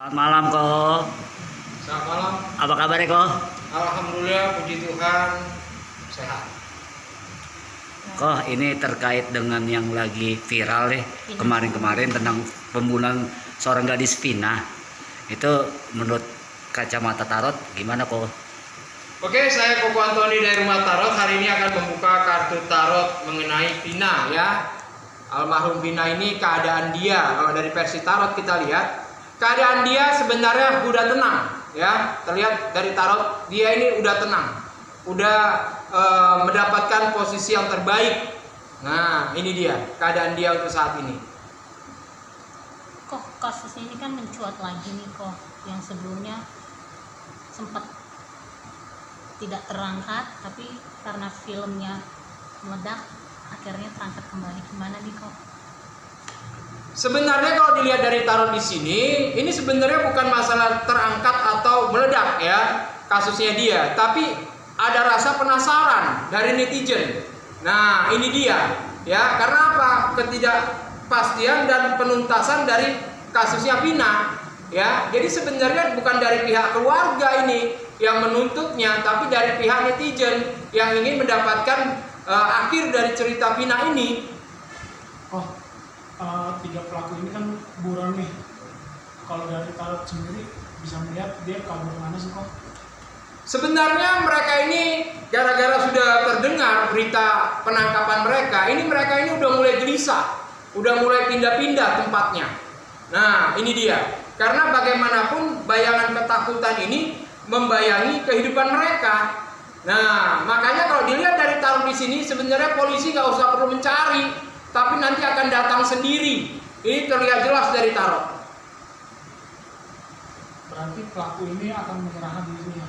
Selamat malam kok. Selamat malam. Apa kabar kok? Alhamdulillah, puji Tuhan, sehat. Kok ini terkait dengan yang lagi viral nih kemarin-kemarin tentang pembunuhan seorang gadis Vina. Itu menurut kacamata tarot gimana kok? Oke, saya Koko Antoni dari Rumah Tarot. Hari ini akan membuka kartu tarot mengenai Vina ya. Almarhum Vina ini keadaan dia, kalau dari versi tarot kita lihat, keadaan dia sebenarnya udah tenang ya. Terlihat dari tarot dia ini udah tenang. Udah mendapatkan posisi yang terbaik. Nah, ini dia keadaan dia untuk saat ini. Kok kasus ini kan mencuat lagi nih kok, yang sebelumnya sempat tidak terangkat, tapi karena filmnya meledak akhirnya terangkat kembali. Gimana nih kok? Sebenarnya kalau dilihat dari tarot di sini, ini sebenarnya bukan masalah terangkat atau meledak ya kasusnya dia, tapi ada rasa penasaran dari netizen. Nah, ini dia ya, karena apa? Ketidakpastian dan penuntasan dari kasusnya Vina ya. Jadi sebenarnya bukan dari pihak keluarga ini yang menuntutnya, tapi dari pihak netizen yang ingin mendapatkan akhir dari cerita Vina ini. Tiga pelaku ini kan buron nih. Kalau dari tarot sendiri bisa melihat dia kabur mana sih kok? Sebenarnya mereka ini gara-gara sudah terdengar berita penangkapan mereka ini udah mulai gelisah, udah mulai pindah-pindah tempatnya. Nah, ini dia. Karena bagaimanapun bayangan ketakutan ini membayangi kehidupan mereka. Nah, makanya kalau dilihat dari tarot di sini sebenarnya polisi nggak usah perlu mencari, tapi nanti akan datang sendiri. Ini terlihat jelas dari tarot. Berarti pelaku ini akan menyerahkan dirinya.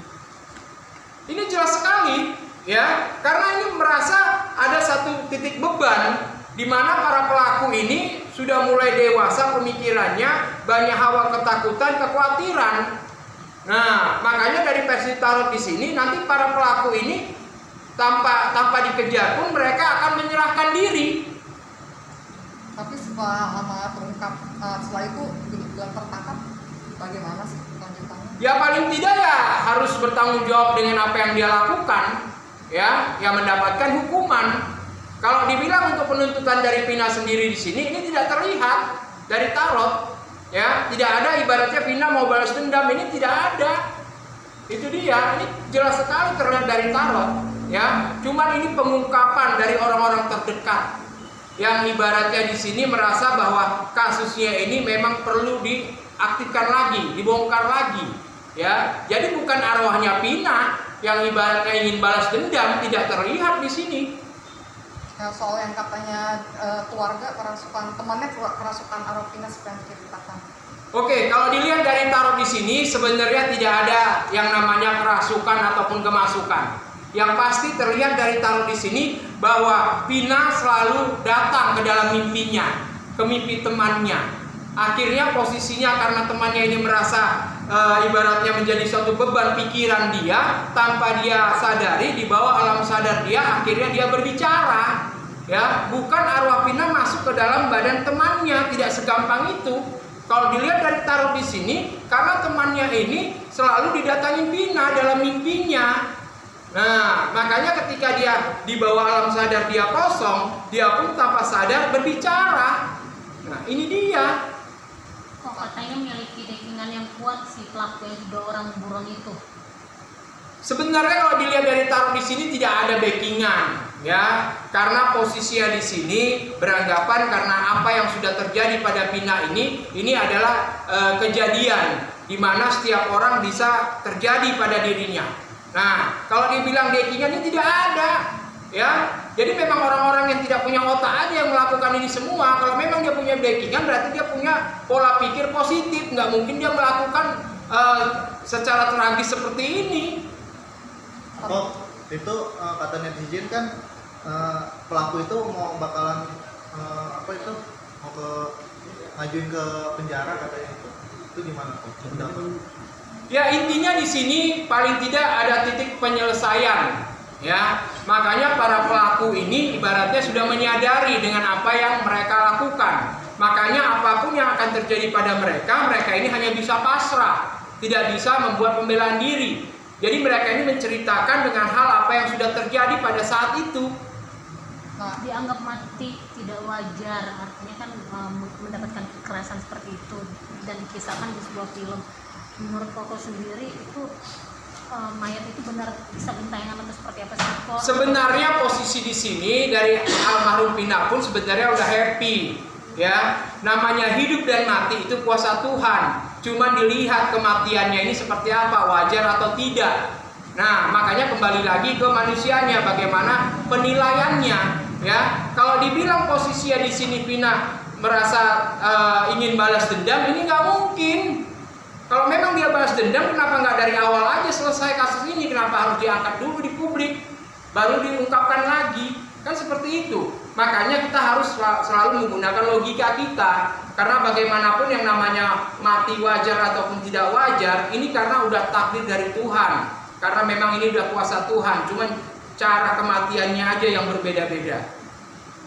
Ini jelas sekali, ya, karena ini merasa ada satu titik beban di mana para pelaku ini sudah mulai dewasa pemikirannya, banyak hawa ketakutan, kekhawatiran. Nah, makanya dari versi tarot di sini nanti para pelaku ini tanpa dikejar pun mereka akan menyerahkan diri. Tapi setelah lama terungkap, setelah itu bilang tertangkap, bagaimana sih lanjutannya? Ya paling tidak ya harus bertanggung jawab dengan apa yang dia lakukan, ya, yang mendapatkan hukuman. Kalau dibilang untuk penuntutan dari Vina sendiri di sini, ini tidak terlihat dari tarot, ya, tidak ada ibaratnya Vina mau balas dendam, ini tidak ada. Itu dia, ini jelas sekali terlihat dari tarot, ya. Cuman ini pengungkapan dari orang-orang terdekat, yang ibaratnya di sini merasa bahwa kasusnya ini memang perlu diaktifkan lagi, dibongkar lagi, ya. Jadi bukan arwahnya Vina yang ibaratnya ingin balas dendam, tidak terlihat di sini. Ya, soal yang katanya keluarga kerasukan, temannya kerasukan arwah Vina seperti yang diceritakan. Oke, kalau dilihat dari tarot di sini sebenarnya tidak ada yang namanya kerasukan ataupun kemasukan. Yang pasti terlihat dari tarot di sini bahwa Vina selalu datang ke dalam mimpinya, ke mimpi temannya. Akhirnya posisinya karena temannya ini merasa ibaratnya menjadi suatu beban pikiran dia, tanpa dia sadari di bawah alam sadar dia, akhirnya dia berbicara. Ya, bukan arwah Vina masuk ke dalam badan temannya, tidak segampang itu. Kalau dilihat dari tarot di sini, karena temannya ini selalu didatangi Vina dalam mimpinya. Nah, makanya ketika dia di bawah alam sadar dia kosong, dia pun tanpa sadar berbicara. Nah, ini dia. Kok katanya memiliki backingan yang kuat si pelaku yang 3 orang buron itu? Sebenarnya kalau dilihat dari tarot di sini tidak ada backingan, ya, karena posisinya di sini beranggapan karena apa yang sudah terjadi pada Vina ini adalah kejadian di mana setiap orang bisa terjadi pada dirinya. Nah, kalau dibilang backingan ini tidak ada, ya. Jadi memang orang-orang yang tidak punya otak aja yang melakukan ini semua. Kalau memang dia punya backingan, berarti dia punya pola pikir positif. Nggak mungkin dia melakukan secara tragis seperti ini. Oh, itu kata netizen kan pelaku itu mau bakalan mau ngajuin ke penjara katanya itu gimana kok? Ya intinya di sini paling tidak ada titik penyelesaian, ya. Makanya para pelaku ini ibaratnya sudah menyadari dengan apa yang mereka lakukan. Makanya apapun yang akan terjadi pada mereka, mereka ini hanya bisa pasrah, tidak bisa membuat pembelaan diri. Jadi mereka ini menceritakan dengan hal apa yang sudah terjadi pada saat itu. Nah, Dianggap mati tidak wajar, artinya kan mendapatkan kekerasan seperti itu dan dikisahkan di sebuah film. Menurut Koko sendiri itu mayat itu benar bisa gentayangan atau seperti apa sih Kok? Sebenarnya posisi di sini dari almarhum Pina pun sebenarnya udah happy, ya. Namanya hidup dan mati itu kuasa Tuhan. Cuma dilihat kematiannya ini seperti apa, wajar atau tidak. Nah, makanya kembali lagi ke manusianya, bagaimana penilaiannya. Ya, kalau dibilang posisinya di sini Pina merasa ingin balas dendam, ini nggak mungkin. Kalau memang dia balas dendam, kenapa nggak dari awal aja selesai kasus ini? Kenapa harus diangkat dulu di publik, baru diungkapkan lagi? Kan seperti itu. Makanya kita harus selalu menggunakan logika kita. Karena bagaimanapun yang namanya mati wajar ataupun tidak wajar, ini karena udah takdir dari Tuhan. Karena memang ini udah kuasa Tuhan. Cuman cara kematiannya aja yang berbeda-beda.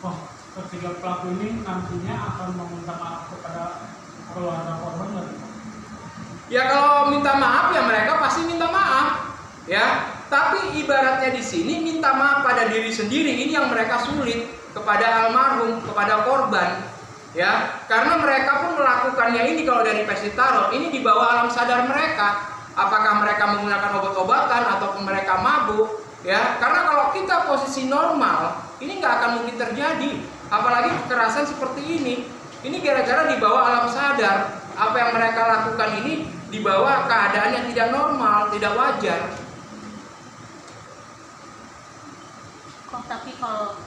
Oh, ketiga pelaku ini nantinya akan meminta maaf kepada keluarga korban nggak? Ya kalau minta maaf ya mereka pasti minta maaf, ya. Tapi ibaratnya di sini minta maaf pada diri sendiri ini yang mereka sulit kepada almarhum, kepada korban, ya. Karena mereka pun melakukannya ini kalau dari Pesti Tarot ini di bawah alam sadar mereka. Apakah mereka menggunakan obat-obatan ataupun mereka mabuk, ya. Karena kalau kita posisi normal ini nggak akan mungkin terjadi. Apalagi kekerasan seperti ini. Ini gara-gara di bawah alam sadar. Apa yang mereka lakukan ini di bawah keadaan yang tidak normal, tidak wajar. Kok tapi kalau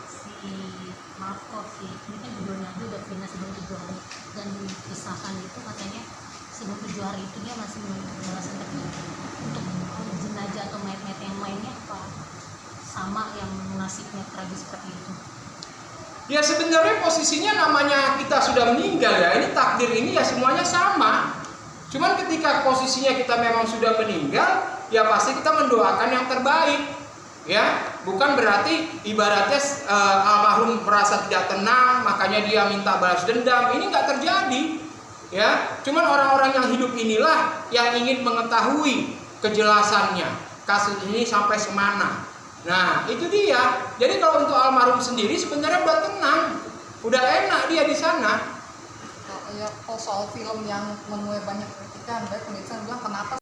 maaf kok ini kan judulnya itu udah Vina sebelum 7 hari dan dikisahkan itu katanya sebelum 7 hari itu dia masih menunggu pembalasan, tapi untuk jenazah atau mayat-mayat yang lainnya apa sama yang nasibnya tragis seperti itu? Ya sebenarnya posisinya namanya kita sudah meninggal ya, ini takdir ini ya semuanya sama. Cuman ketika posisinya kita memang sudah meninggal, ya pasti kita mendoakan yang terbaik. Ya, bukan berarti ibaratnya almarhum merasa tidak tenang, makanya dia minta balas dendam. Ini nggak terjadi. Ya, cuman orang-orang yang hidup inilah yang ingin mengetahui kejelasannya. Kasus ini sampai semana. Nah, itu dia. Jadi kalau untuk almarhum sendiri sebenarnya udah tenang, udah enak dia di sana. ya, soal film yang menuai banyak kritikan, baik pemirsa bilang kenapa